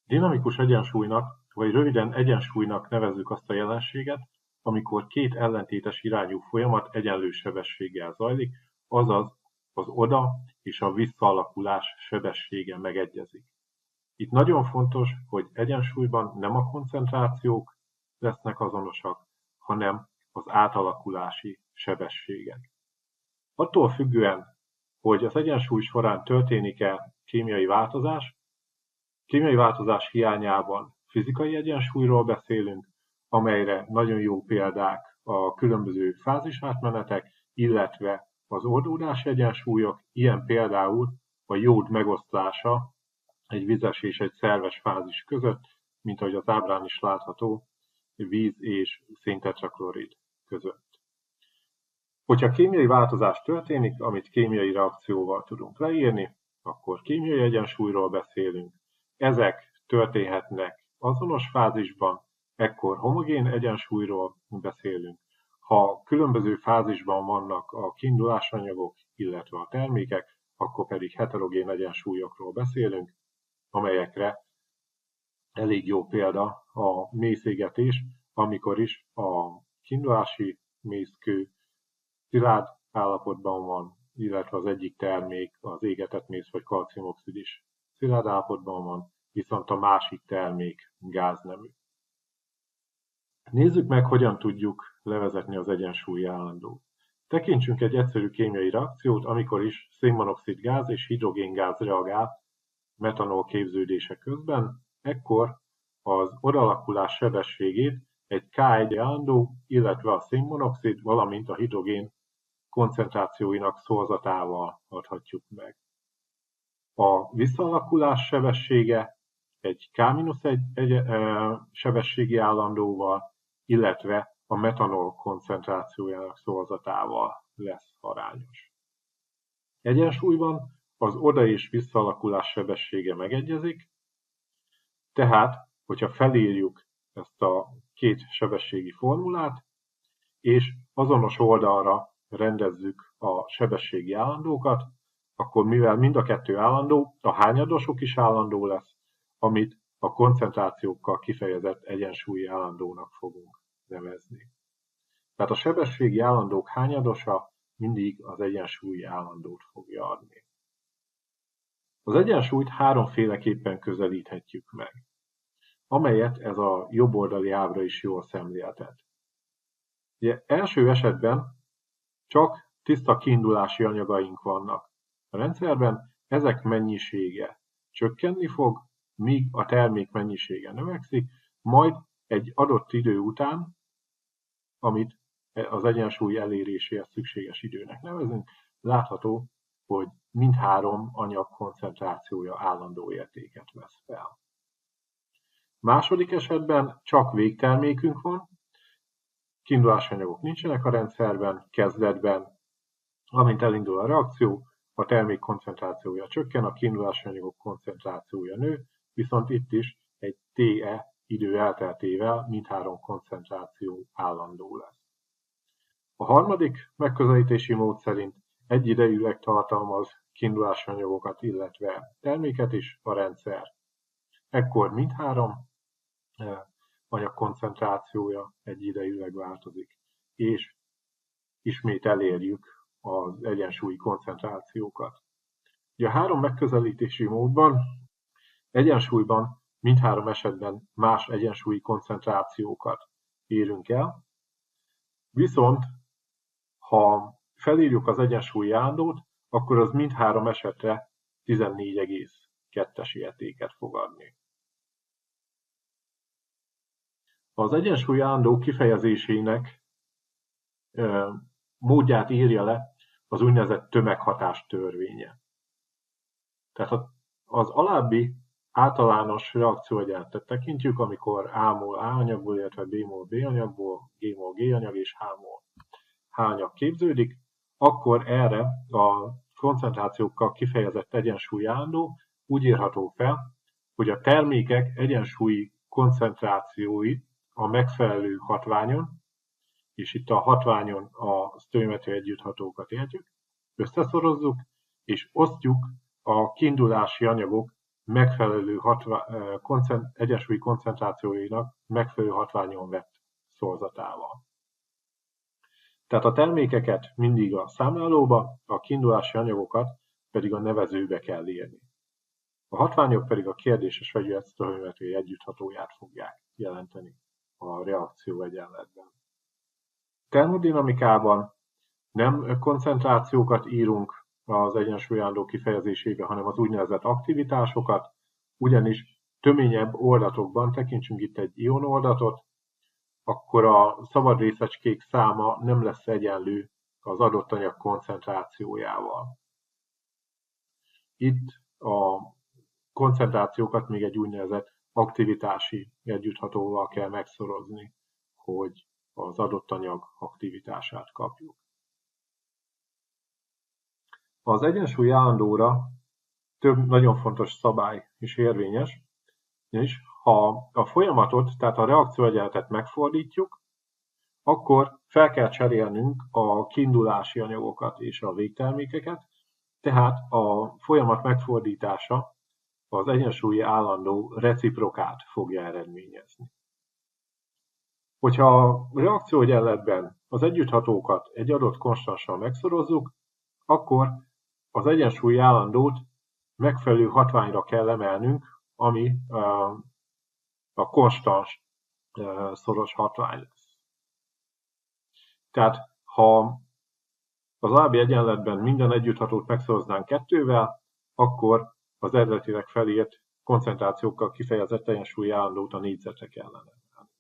Dinamikus egyensúlynak, vagy röviden egyensúlynak nevezzük azt a jelenséget, amikor két ellentétes irányú folyamat egyenlő sebességgel zajlik, azaz az oda- és a visszaalakulás sebessége megegyezik. Itt nagyon fontos, hogy egyensúlyban nem a koncentrációk lesznek azonosak, hanem az átalakulási sebességek. Attól függően, hogy az egyensúly során történik-e kémiai változás hiányában fizikai egyensúlyról beszélünk, amelyre nagyon jó példák a különböző fázisátmenetek, illetve az oldódási egyensúlyok, ilyen például a jód megoszlása egy vizes és egy szerves fázis között, mint ahogy az ábrán is látható, víz és széntetraklorid között. Hogyha kémiai változás történik, amit kémiai reakcióval tudunk leírni, akkor kémiai egyensúlyról beszélünk. Ezek történhetnek azonos fázisban, ekkor homogén egyensúlyról beszélünk. Ha különböző fázisban vannak a kiindulásanyagok, illetve a termékek, akkor pedig heterogén egyensúlyokról beszélünk, amelyekre elég jó példa a mészégetés, amikor is a kiindulási mészkő szilárd állapotban van, illetve az egyik termék, az égetett mész vagy kalciumoxid is szilárd állapotban van, viszont a másik termék gáznemű. Nézzük meg, hogyan tudjuk levezetni az egyensúlyi állandót. Tekintsünk egy egyszerű kémiai reakciót, amikor is szénmonoxid gáz és hidrogéngáz reagál metanol képződése közben, ekkor az odalakulás sebességét egy K1 állandó, illetve a szénmonoxid, valamint a hidrogén koncentrációinak szorzatával adhatjuk meg. A visszaalakulás sebessége egy K-1 sebességi állandóval, illetve a metanol koncentrációjának szorzatával lesz arányos. Egyensúlyban az oda- és visszaalakulás sebessége megegyezik, tehát, hogyha felírjuk ezt a két sebességi formulát, és azonos oldalra rendezzük a sebességi állandókat, akkor mivel mind a kettő állandó, a hányadosok is állandó lesz, amit a koncentrációkkal kifejezett egyensúlyi állandónak fogunk nevezni. Tehát a sebességi állandók hányadosa mindig az egyensúlyi állandót fogja adni. Az egyensúlyt háromféleképpen közelíthetjük meg, amelyet ez a jobboldali ábra is jól szemléltet. Ugye, első esetben csak tiszta kiindulási anyagaink vannak a rendszerben, ezek mennyisége csökkenni fog, míg a termék mennyisége növekszik, majd egy adott idő után, amit az egyensúly eléréséhez szükséges időnek nevezünk, látható, hogy mindhárom anyag koncentrációja állandó értéket vesz fel. Második esetben csak végtermékünk van, kiindulási anyagok nincsenek a rendszerben, kezdetben, amint elindul a reakció, a termék koncentrációja csökken, a kiindulási anyagok koncentrációja nő, viszont itt is egy TE idő elteltével mindhárom koncentráció állandó lesz. A harmadik megközelítési mód szerint egyidejűleg tartalmaz kiindulási anyagokat, illetve terméket is a rendszer. Ekkor mindhárom anyag koncentrációja egyidejűleg változik, és ismét elérjük az egyensúlyi koncentrációkat. Ugye a három megközelítési módban egyensúlyban mindhárom esetben más egyensúlyi koncentrációkat érünk el, viszont ha felírjuk az egyensúlyi állandót, akkor az mindhárom esetre 14,2-es értéket fog adni. Az egyensúlyi állandó kifejezésének módját írja le az úgynevezett tömeghatás törvénye. Tehát az alábbi általános reakcióegyenletet tekintjük, amikor A-mol A anyagból, illetve B-mol B anyagból, G-mol G anyag és H-mol H anyag képződik, akkor erre a koncentrációkkal kifejezett egyensúlyi állandó úgy írható fel, hogy a termékek egyensúlyi koncentrációi a megfelelő hatványon, és itt a hatványon a sztóimetriai együtthatókat értjük, összeszorozzuk, és osztjuk a kiindulási anyagok megfelelő egyensúlyi koncentrációinak megfelelő hatványon vett szorzatával. Tehát a termékeket mindig a számlálóba, a kiindulási anyagokat pedig a nevezőbe kell írni. A hatványok pedig a kérdéses vegyületszitohőmérséklet együtthatóját fogják jelenteni a reakció egyenletben. Termodinamikában nem koncentrációkat írunk az egyensúlyálló kifejezésébe, hanem az úgynevezett aktivitásokat, ugyanis töményebb oldatokban, tekintsünk itt egy ionoldatot, akkor a szabad részecskék száma nem lesz egyenlő az adott anyag koncentrációjával. Itt a koncentrációkat még egy úgynevezett aktivitási együtthatóval kell megszorozni, hogy az adott anyag aktivitását kapjuk. Az egyensúly állandóra több nagyon fontos szabály is érvényes, és ha a folyamatot, tehát a reakcióegyenletet megfordítjuk, akkor fel kell cserélnünk a kiindulási anyagokat és a végtermékeket, tehát a folyamat megfordítása az egyensúlyi állandó reciprokát fogja eredményezni. Hogyha a reakcióegyenletben az együtthatókat egy adott konstanssal megszorozzuk, akkor az egyensúlyi állandót megfelelő hatványra kell emelnünk, ami a konstans szoros hatvány lesz. Tehát ha az AB egyenletben minden együtthatót megszoroznánk 2-vel, akkor az eredetileg felírt koncentrációkkal kifejezett egyensúlyi állandót a négyzetre kellene emelni.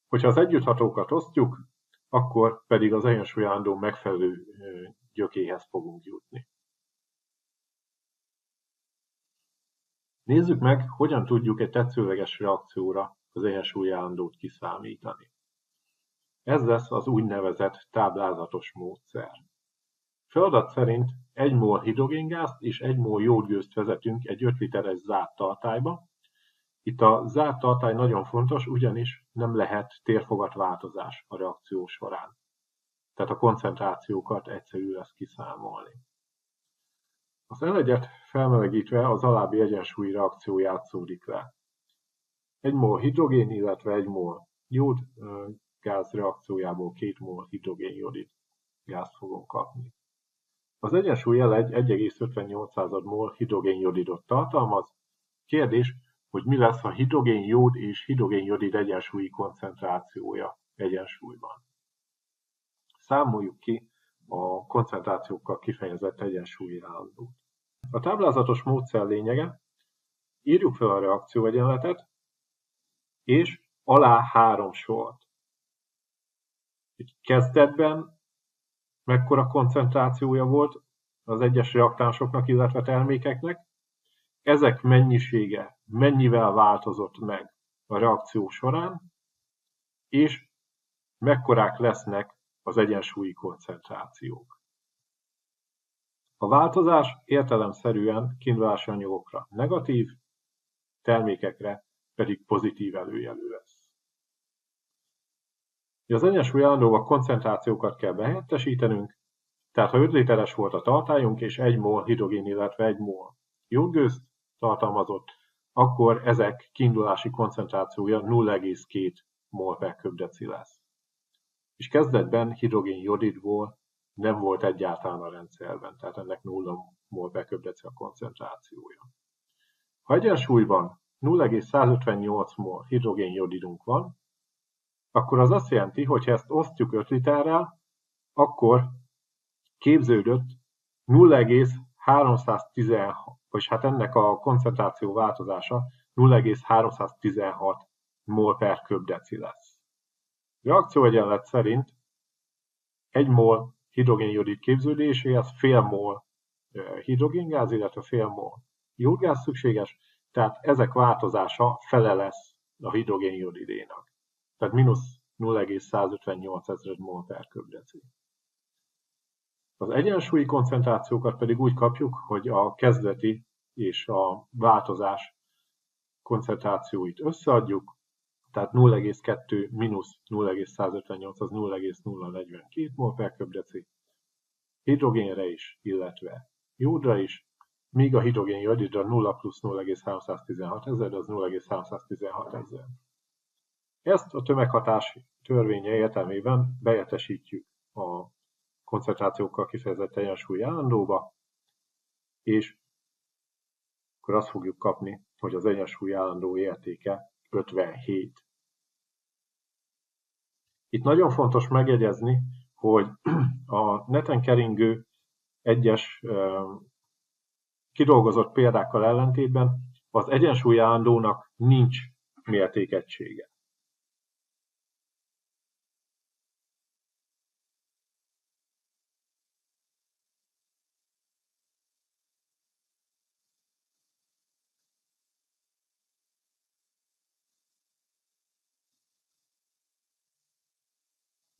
Hogyha az együtthatókat osztjuk, akkor pedig az egyensúlyi állandó megfelelő gyökéhez fogunk jutni. Nézzük meg, hogyan tudjuk egy tetszőleges reakcióra az egyensúlyi állandót kiszámítani. Ez lesz az úgynevezett táblázatos módszer. Feladat szerint 1 mol hidrogéngázt és 1 mol jódgőzt vezetünk egy 5 literes zárt tartályba. Itt a zárt tartály nagyon fontos, ugyanis nem lehet térfogatváltozás a reakció során. Tehát a koncentrációkat egyszerű lesz kiszámolni. Az elegyet felmelegítve az alábbi egyensúlyi reakció játszódik le. 1 mol hidrogén, illetve 1 mol jód gáz reakciójából 2 mol hidrogén-jodid gázt fogunk kapni. Az egyensúly elegy 1,58 mol hidrogén-jodidot tartalmaz. Kérdés, hogy mi lesz a hidrogén-jód és hidrogén-jodid egyensúlyi koncentrációja egyensúlyban. Számoljuk ki a koncentrációkkal kifejezett egyensúlyi állandót. A táblázatos módszer lényege, írjuk fel a reakcióegyenletet, és alá 3 sort. Kezdetben mekkora koncentrációja volt az egyes reaktánsoknak, illetve termékeknek, ezek mennyisége mennyivel változott meg a reakció során, és mekkorák lesznek az egyensúlyi koncentrációk. A változás értelemszerűen kiindulási anyagokra negatív, termékekre pedig pozitív előjelű lesz. Az egyensúly állandóval koncentrációkat kell behelyettesítenünk, tehát ha 5 literes volt a tartályunk és 1 mol hidrogén, illetve 1 mol jódgőzt tartalmazott, akkor ezek kiindulási koncentrációja 0,2 mol per köbdeci lesz. És kezdetben hidrogén-jodidból nem volt egyáltalán a rendszerben, tehát ennek 0 mol per köbdeci a koncentrációja. Ha egyensúlyban 0,158 mol hidrogén-jodidunk van, akkor az azt jelenti, hogy ha ezt osztjuk 5 literrel, akkor képződött 0,316, vagyis hát ennek a koncentráció változása 0,316 mol per köbdeci lesz. Reakcióegyenlet szerint 1 mol hidrogén-jodid képződéséhez fél mol hidrogéngáz, illetve fél mol jódgáz szükséges, tehát ezek változása fele lesz a hidrogén-jodidénak. Tehát mínusz 0,158 mol per köbdeci. Az egyensúlyi koncentrációkat pedig úgy kapjuk, hogy a kezdeti és a változás koncentrációit összeadjuk, tehát 0,2 mínusz 0,158 az 0,042 mol per köbdeci, hidrogénre is, illetve jódra is, míg a hidrogénjodidra 0 plusz 0,316 ezer, az 0,316 ezer. Ezt a tömeghatás törvénye értelmében beértesítjük a koncentrációkkal kifejezett egyensúlyi állandóba, és akkor azt fogjuk kapni, hogy az egyensúlyi állandó értéke 57. Itt nagyon fontos megjegyezni, hogy a neten keringő egyes kidolgozott példákkal ellentétben az egyensúlyi állandónak nincs mértékegysége.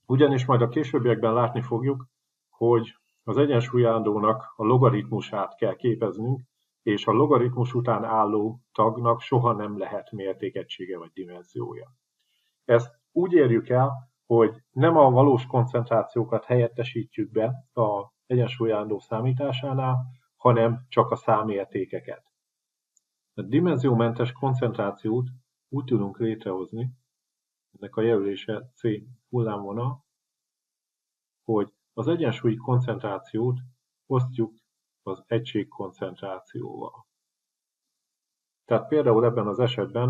Ugyanis majd a későbbiekben látni fogjuk, hogy az egyensúlyi állandónak a logaritmusát kell képeznünk, és a logaritmus után álló tagnak soha nem lehet mértékegysége vagy dimenziója. Ezt úgy érjük el, hogy nem a valós koncentrációkat helyettesítjük be az egyensúlyi állandó számításánál, hanem csak a számértékeket. A dimenziómentes koncentrációt úgy tudunk létrehozni, ennek a jelölése C hullámvonal, hogy az egyensúlyi koncentrációt osztjuk az egységkoncentrációval. Tehát például ebben az esetben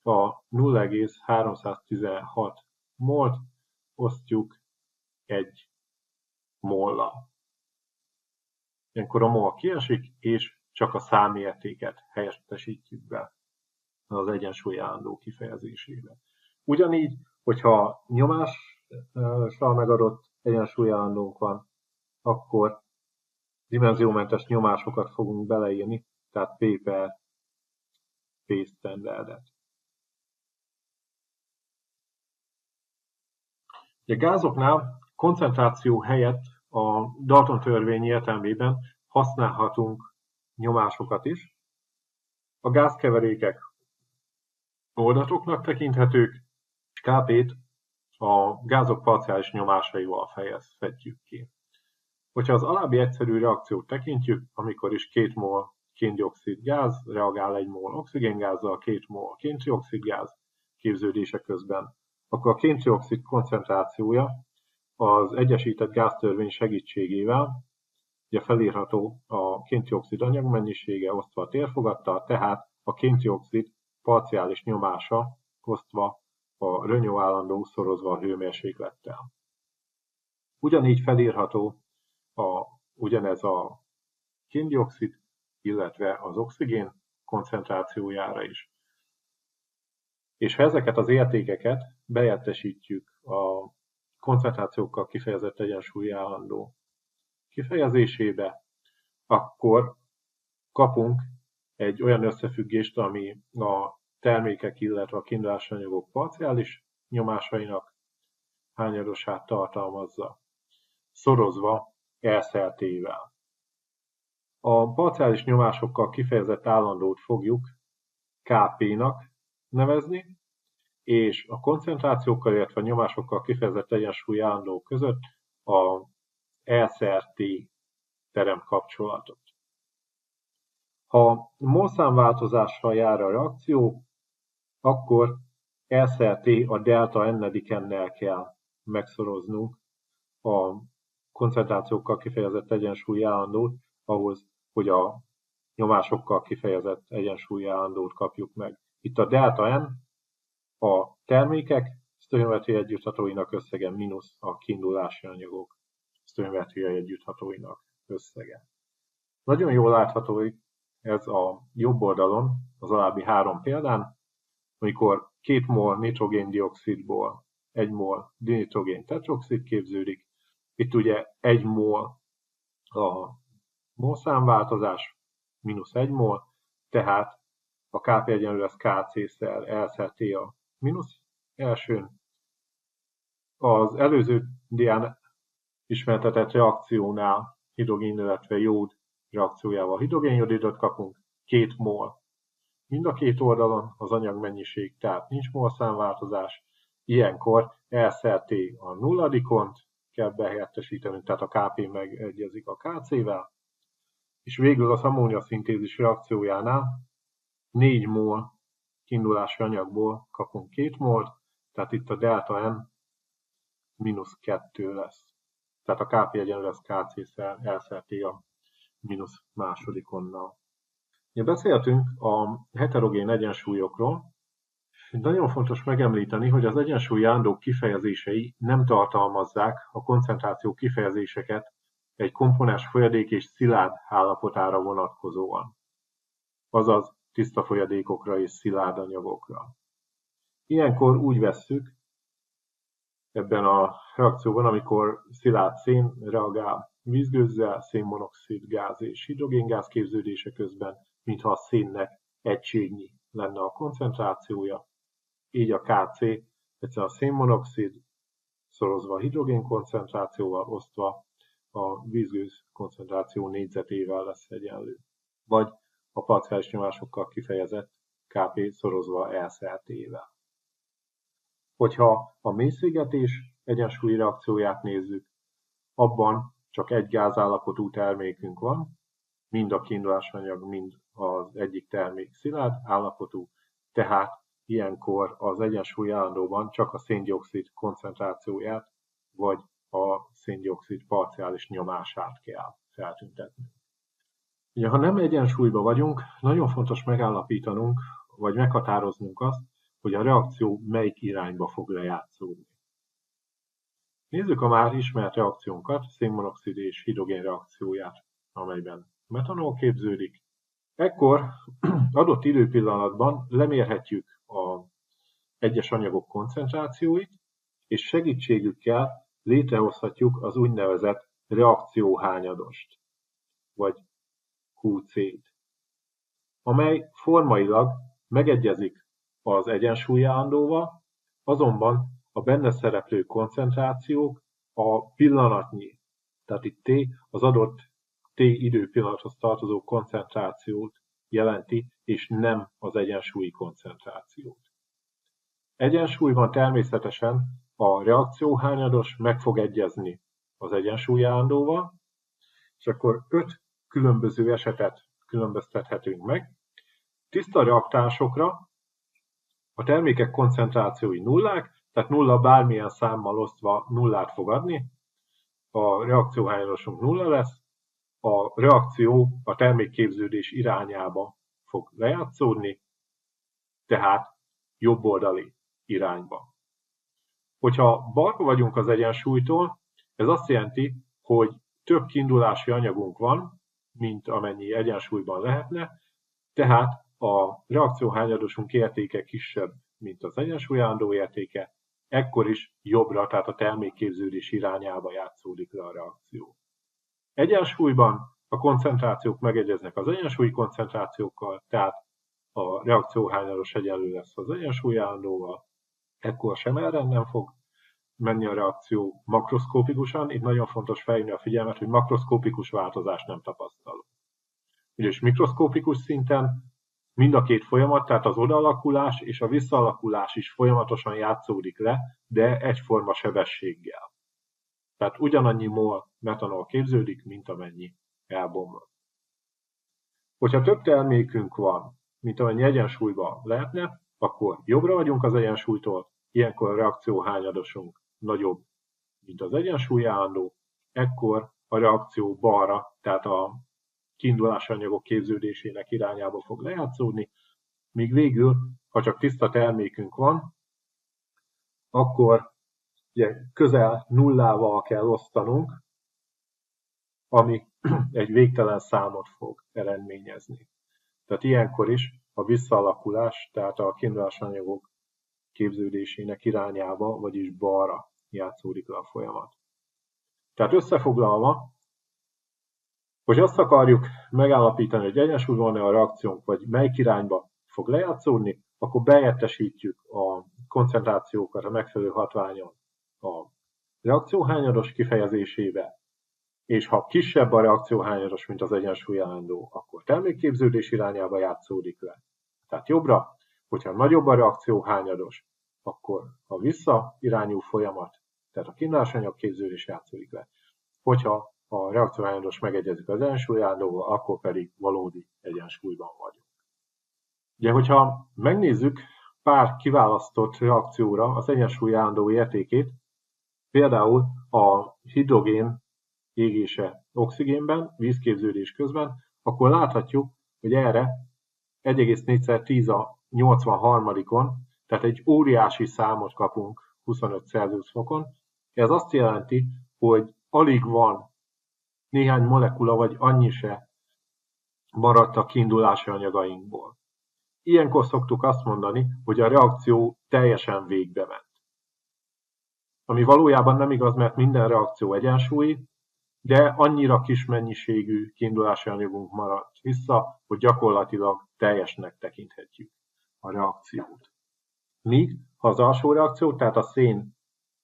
a 0,316 molt osztjuk 1 mollal. Ilyenkor a mol kiesik, és csak a számértéket helyettesítjük be az egyensúlyi állandó kifejezésébe. Ugyanígy, hogyha nyomással megadott egyensúlyi állandónk van, akkor dimenziómentes nyomásokat fogunk beleírni, tehát P per P standardet. A gázoknál koncentráció helyett a Dalton törvény értelmében használhatunk nyomásokat is. A gázkeverékek oldatoknak tekinthetők, Kp-t a gázok parciális nyomásaival fejezhetjük ki. Hogyha az alábbi egyszerű reakciót tekintjük, amikor is 2 mol kén-dioxid gáz reagál 1 mol oxigéngázzal, 2 mol kén-trioxid gáz képződése közben, akkor a kén-trioxid koncentrációja az egyesített gáztörvény segítségével ugye felírható a kén-trioxid anyagmennyisége osztva a térfogattal, tehát a kén-trioxid parciális nyomása osztva a Renault állandó szorozva a hőmérséklettel. Ugyanígy felírható ugyanez a kén-dioxid, illetve az oxigén koncentrációjára is. És ha ezeket az értékeket beértesítjük a koncentrációkkal kifejezett egyensúlyi állandó kifejezésébe, akkor kapunk egy olyan összefüggést, ami a termékek, illetve a kiindulási anyagok parciális nyomásainak hányadosát tartalmazza, szorozva elszeltével. A parciális nyomásokkal kifejezett állandót fogjuk Kp-nak nevezni, és a koncentrációkkal, illetve a nyomásokkal kifejezett egyensúlyi állandó között a SRT teremkapcsolatot. Ha molszámváltozással jár a reakció, akkor SRT a delta n-nel kell megszoroznunk a koncentrációkkal kifejezett egyensúlyi állandót, ahhoz, hogy a nyomásokkal kifejezett egyensúlyi állandót kapjuk meg. Itt a delta n a termékek sztójanometriai együtthatóinak összege mínusz a kiindulási anyagok sztójanometriai együtthatóinak összege. Nagyon jól látható ez a jobb oldalon, az alábbi 3 példán, amikor 2 mol nitrogén-dioxidból 1 mol dinitrogén tetroxid képződik. Itt ugye 1 mol a molszámváltozás, mínusz 1 mol, tehát a Kp egyenlő lesz Kc-szel elszer T a mínusz elsőn. Az előző dián ismertetett reakciónál hidrogén, illetve jód reakciójával hidrogénjodidot kapunk, 2 mol. Mind a két oldalon az anyagmennyiség, tehát nincs molszámváltozás. Ilyenkor elszer T a nulladikont kell behelyettesítenünk, tehát a Kp megegyezik a Kc-vel, és végül az ammónia-szintézis reakciójánál 4 mol kiindulási anyagból kapunk 2 molt, tehát itt a delta N -2 lesz. Tehát a Kp egyenlő lesz Kc-szer T a -másodikonnal. Ja, beszéltünk a heterogén egyensúlyokról. Nagyon fontos megemlíteni, hogy az egyensúlyi állandók kifejezései nem tartalmazzák a koncentráció kifejezéseket egy komponens folyadék és szilárd állapotára vonatkozóan, azaz tiszta folyadékokra és szilárd anyagokra. Ilyenkor úgy vesszük ebben a reakcióban, amikor szilárd szén reagál vízgőzzel, szénmonoxid gáz és hidrogéngáz képződése közben, mintha a szénnek egységnyi lenne a koncentrációja. Így a Kc egyszerűen a szénmonoxid szorozva a hidrogén koncentrációval osztva a vízgőz koncentráció négyzetével lesz egyenlő. Vagy a parciális nyomásokkal kifejezett Kp szorozva LCRT-vel. Hogyha a mélyszégetés egyensúlyi reakcióját nézzük, abban csak egy gázállapotú termékünk van, mind a kiindulási anyag, mind az egyik termék szilárd állapotú, tehát ilyenkor az egyensúlyi állandóban csak a széndioxid koncentrációját, vagy a széndioxid parciális nyomását kell feltüntetni. Ugye, ha nem egyensúlyban vagyunk, nagyon fontos megállapítanunk, vagy meghatároznunk azt, hogy a reakció melyik irányba fog lejátszódni. Nézzük a már ismert reakciónkat, szénmonoxid és hidrogén reakcióját, amelyben metanol képződik. Ekkor adott időpillanatban lemérhetjük az egyes anyagok koncentrációit, és segítségükkel létrehozhatjuk az úgynevezett reakcióhányadost, vagy QC-t, amely formailag megegyezik az egyensúlyi állandóval, azonban a benne szereplő koncentrációk a pillanatnyi, tehát itt T az adott T időpillanathoz tartozó koncentrációt jelenti, és nem az egyensúlyi koncentrációt. Egyensúlyban természetesen a reakcióhányados meg fog egyezni az egyensúlyi állandóval, és akkor 5 különböző esetet különböztethetünk meg. Tiszta reaktánsokra a termékek koncentrációi nullák, tehát nulla bármilyen számmal osztva nullát fog adni, a reakcióhányadosunk nulla lesz, a reakció a termékképződés irányába fog lejátszódni, tehát jobboldali irányba. Hogyha balra vagyunk az egyensúlytól, ez azt jelenti, hogy több kiindulási anyagunk van, mint amennyi egyensúlyban lehetne, tehát a reakcióhányadosunk értéke kisebb, mint az egyensúly állandó értéke, ekkor is jobbra, tehát a termékképződés irányába játszódik le a reakció. Egyensúlyban a koncentrációk megegyeznek az egyensúlyi koncentrációkkal, tehát a reakcióhányados egyenlő lesz az egyensúly állandóval, ekkor sem erre nem fog menni a reakció makroszkópikusan. Itt nagyon fontos felhívni a figyelmet, hogy makroszkópikus változást nem tapasztalunk. Ugyanis mikroszkópikus szinten mind a két folyamat, tehát az odaalakulás és a visszaalakulás is folyamatosan játszódik le, de egyforma sebességgel. Tehát ugyanannyi mol metanol képződik, mint amennyi elbomlott. Hogyha több termékünk van, mint amennyi egyensúlyban lehetne, akkor jobbra vagyunk az egyensúlytól, ilyenkor a reakcióhányadosunk nagyobb, mint az egyensúly állandó, ekkor a reakció balra, tehát a kiindulási anyagok képződésének irányába fog lejátszódni, míg végül, ha csak tiszta termékünk van, akkor ugye közel nullával kell osztanunk, ami egy végtelen számot fog eredményezni. Tehát ilyenkor is a visszaalakulás, tehát a kiindulási anyagok képződésének irányába, vagyis balra játszódik le a folyamat. Tehát összefoglalva, hogy azt akarjuk megállapítani, hogy egyensúlyban van-e a reakciónk, vagy melyik irányba fog lejátszódni, akkor beértesítjük a koncentrációkat a megfelelő hatványon a reakcióhányados kifejezésébe, és ha kisebb a reakcióhányados, mint az egyensúly állandó, akkor termékképződés irányába játszódik le. Tehát jobbra, hogyha nagyobb a reakcióhányados, akkor a visszairányú folyamat, tehát a kiindulási anyag képződés játszódik le. Hogyha a reakcióhányadós megegyezik az egyensúlyállóval, akkor pedig valódi egyensúlyban vagyunk. Ugye, hogyha megnézzük pár kiválasztott reakcióra az egyensúlyállandó értékét, például a hidrogén égése oxigénben, vízképződés közben, akkor láthatjuk, hogy erre 1,4x10⁻83-on, tehát egy óriási számot kapunk 25 Celsius fokon. Ez azt jelenti, hogy alig van néhány molekula, vagy annyi se maradt a kiindulási anyagainkból. Ilyenkor szoktuk azt mondani, hogy a reakció teljesen végbe ment. Ami valójában nem igaz, mert minden reakció egyensúlyi, de annyira kis mennyiségű kiindulási anyagunk maradt vissza, hogy gyakorlatilag teljesnek tekinthetjük a reakciót. Míg ha az alsó reakció, tehát a szén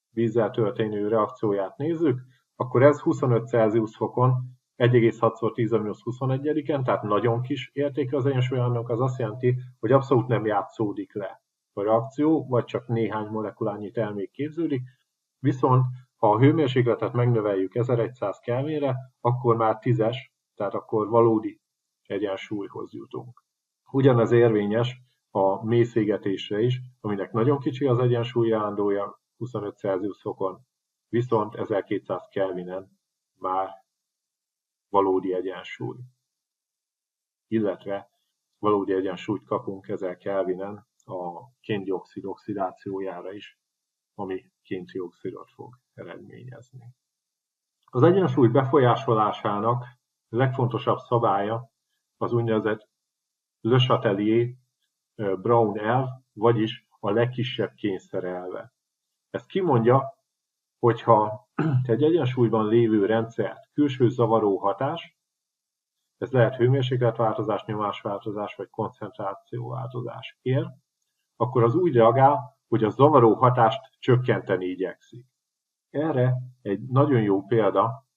vízzel történő reakcióját nézzük, akkor ez 25 Celsius fokon 1,6x10⁻21-en, tehát nagyon kis értéke az egyensúlyállónak, az azt jelenti, hogy abszolút nem játszódik le a reakció, vagy csak néhány molekulányi termék képződik, viszont ha a hőmérsékletet megnöveljük 1100 Kelvinre, akkor már 10-es, tehát akkor valódi egyensúlyhoz jutunk. Ugyanez érvényes a mélyszégetésre is, aminek nagyon kicsi az egyensúlyállandója 25 Celsius fokon, viszont 1200 Kelvinen már valódi egyensúly. Illetve valódi egyensúlyt kapunk 1000 Kelvinen a kén-dioxid oxidációjára is, ami kén-trioxidot fog eredményezni. Az egyensúly befolyásolásának legfontosabb szabálya az úgynevezett Le Chatelier-Brown elv, vagyis a legkisebb kényszer elve. Ez kimondja, hogyha egy egyensúlyban lévő rendszert külső zavaró hatás, ez lehet hőmérsékletváltozás, nyomásváltozás vagy koncentrációváltozás ér, akkor az úgy reagál, hogy a zavaró hatást csökkenteni igyekszik. Erre egy nagyon jó példa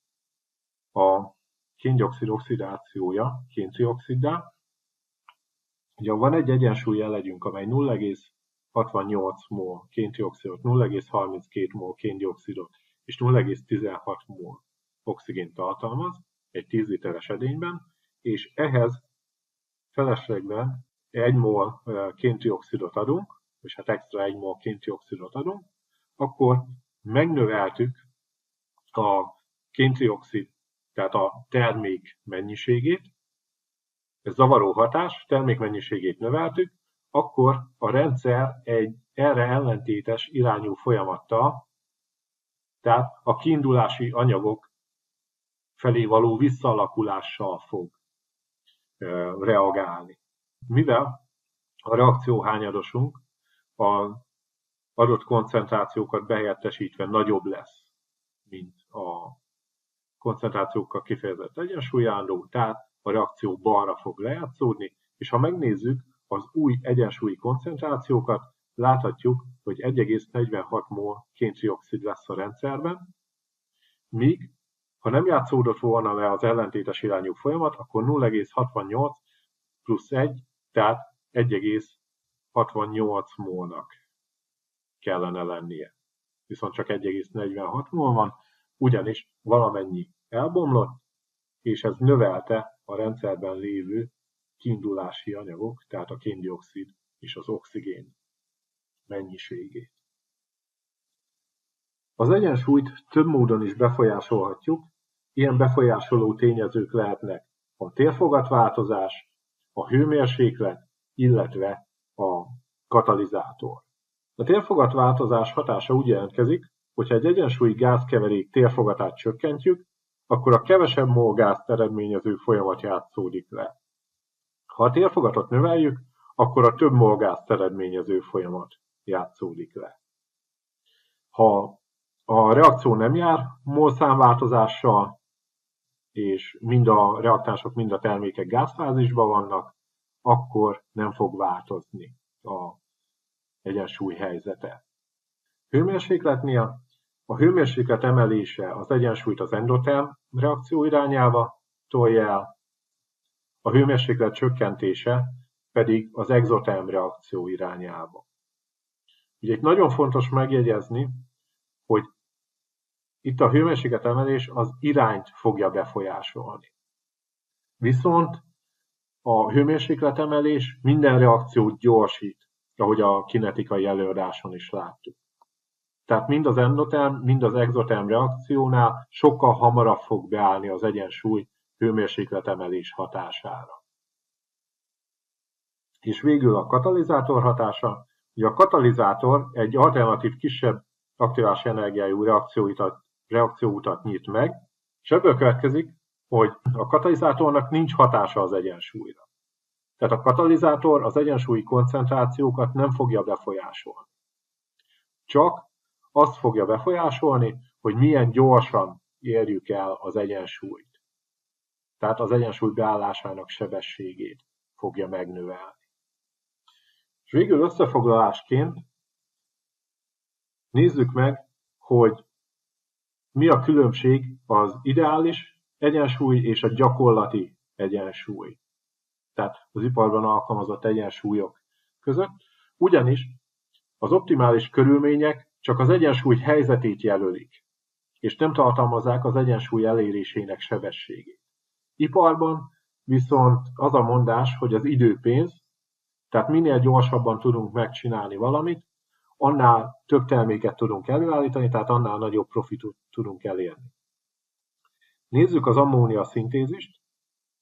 a kén-dioxid oxidációja, kén-trioxiddá. Ugye van egy egyensúly jelegyünk, amely 0,68 mol kén-trioxidot, 0,32 mol kén-dioxidot és 0,16 mol oxigént tartalmaz egy 10 literes edényben, és ehhez feleslegben 1 mol kén-trioxidot adunk, és hát extra 1 mol kén-trioxidot adunk, akkor megnöveltük a kén-trioxid, tehát a termék mennyiségét, ez zavaró hatás, termékmennyiségét növeltük, akkor a rendszer egy erre ellentétes irányú folyamattal, tehát a kiindulási anyagok felé való visszaalakulással fog reagálni. Mivel a reakcióhányadosunk az adott koncentrációkat behelyettesítve nagyobb lesz, mint a koncentrációkkal kifejezett egyensúlyállandó, tehát a reakció balra fog lejátszódni, és ha megnézzük az új egyensúlyi koncentrációkat, láthatjuk, hogy 1,46 mol kén-trioxid lesz a rendszerben, míg ha nem játszódott volna le az ellentétes irányú folyamat, akkor 0,68 plusz 1, tehát 1,68 molnak kellene lennie. Viszont csak 1,46 mol van, ugyanis valamennyi elbomlott, és ez növelte a rendszerben lévő kiindulási anyagok, tehát a kén-dioxid és az oxigén mennyiségét. Az egyensúlyt több módon is befolyásolhatjuk, ilyen befolyásoló tényezők lehetnek a térfogatváltozás, a hőmérséklet, illetve a katalizátor. A térfogatváltozás hatása úgy jelentkezik, hogyha egy egyensúlyi gázkeverék térfogatát csökkentjük, akkor a kevesebb mol gázt eredményező folyamat játszódik le. Ha a térfogatot növeljük, akkor a több mol gázt eredményező folyamat játszódik le. Ha a reakció nem jár molszámváltozással, és mind a reaktánsok, mind a termékek gázfázisban vannak, akkor nem fog változni az egyensúly helyzete. Hőmérsékletnél a hőmérséklet emelése az egyensúlyt az endoterm reakció irányába tolja el, a hőmérséklet csökkentése pedig az exoterm reakció irányába. Ugye itt nagyon fontos megjegyezni, hogy Itt a hőmérsékletemelés az irányt fogja befolyásolni. Viszont a hőmérsékletemelés minden reakciót gyorsít, ahogy a kinetikai előadáson is láttuk. Tehát mind az endoterm, mind az exoterm reakciónál sokkal hamarabb fog beállni az egyensúly hőmérsékletemelés hatására. És végül a katalizátor hatása. Ugye a katalizátor egy alternatív kisebb aktiválási energiájú reakcióutat nyit meg, és ebből következik, hogy a katalizátornak nincs hatása az egyensúlyra. Tehát a katalizátor az egyensúlyi koncentrációkat nem fogja befolyásolni. Csak azt fogja befolyásolni, hogy milyen gyorsan érjük el az egyensúlyt. Tehát az egyensúly beállásának sebességét fogja megnövelni. És végül összefoglalásként nézzük meg, hogy mi a különbség az ideális egyensúly és a gyakorlati egyensúly. Tehát az iparban alkalmazott egyensúlyok között. Ugyanis az optimális körülmények csak az egyensúly helyzetét jelölik, és nem tartalmazzák az egyensúly elérésének sebességét. Iparban viszont az a mondás, hogy az idő pénz, tehát minél gyorsabban tudunk megcsinálni valamit, annál több terméket tudunk előállítani, tehát annál nagyobb profitot tudunk elérni. Nézzük az ammónia szintézist.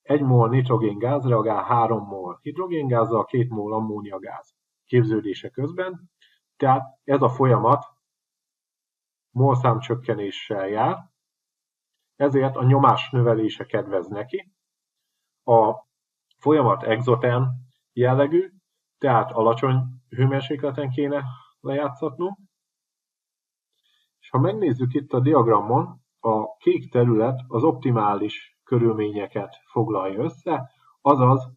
1 mol nitrogéngáz reagál 3 mol hidrogéngázzal, 2 mol ammóniagáz képződése közben, tehát ez a folyamat molszámcsökkenéssel jár, ezért a nyomás növelése kedvez neki. A folyamat exoterm jellegű, tehát alacsony hőmérsékleten kéne lejátszatnunk. És ha megnézzük itt a diagramon, a kék terület az optimális körülményeket foglalja össze, azaz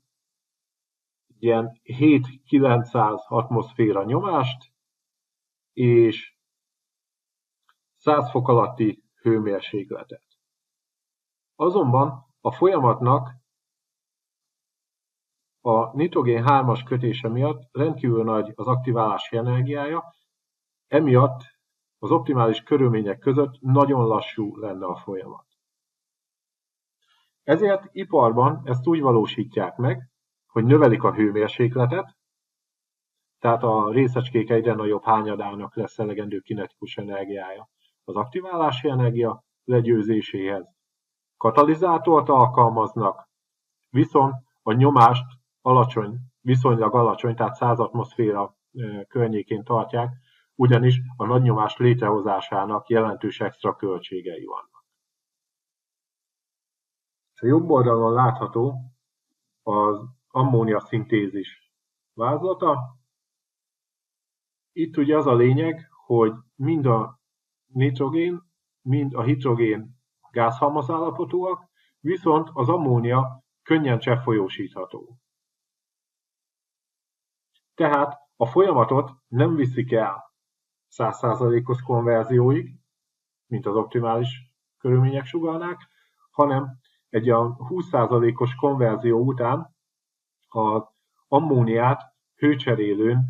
ilyen 7-900 atmoszféra nyomást és 100 fok alatti hőmérsékletet. Azonban a folyamatnak a nitrogén 3-as kötése miatt rendkívül nagy az aktiválási energiája, emiatt az optimális körülmények között nagyon lassú lenne a folyamat. Ezért iparban ezt úgy valósítják meg, hogy növelik a hőmérsékletet, tehát a részecskék egyre nagyobb hányadának lesz elegendő kinetikus energiája az aktiválási energia legyőzéséhez. Katalizátort alkalmaznak, viszont a nyomást viszonylag alacsony, tehát 100 atmoszféra környékén tartják, ugyanis a nagy nyomás létrehozásának jelentős extra költségei vannak. A jobb oldalon látható az ammónia szintézis vázlata. Itt ugye az a lényeg, hogy mind a nitrogén, mind a hidrogén gázhalmazállapotúak, viszont az ammónia könnyen cseppfolyósítható. Tehát a folyamatot nem viszik el 100%-os konverzióig, mint az optimális körülmények sugallnák, hanem egy a 20%-os konverzió után az ammóniát hőcserélőn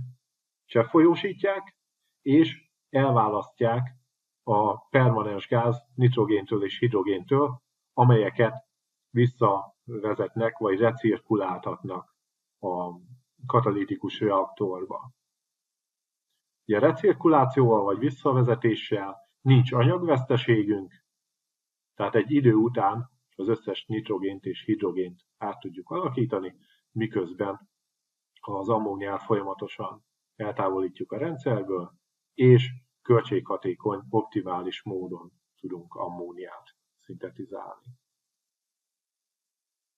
cseppfolyósítják, és elválasztják a permanens gáz nitrogéntől és hidrogéntől, amelyeket visszavezetnek vagy recirkuláltatnak a katalitikus reaktorba. Ugye recirkulációval vagy visszavezetéssel nincs anyagveszteségünk, tehát egy idő után az összes nitrogént és hidrogént át tudjuk alakítani, miközben az ammóniát folyamatosan eltávolítjuk a rendszerből, és költséghatékony, optimális módon tudunk ammóniát szintetizálni.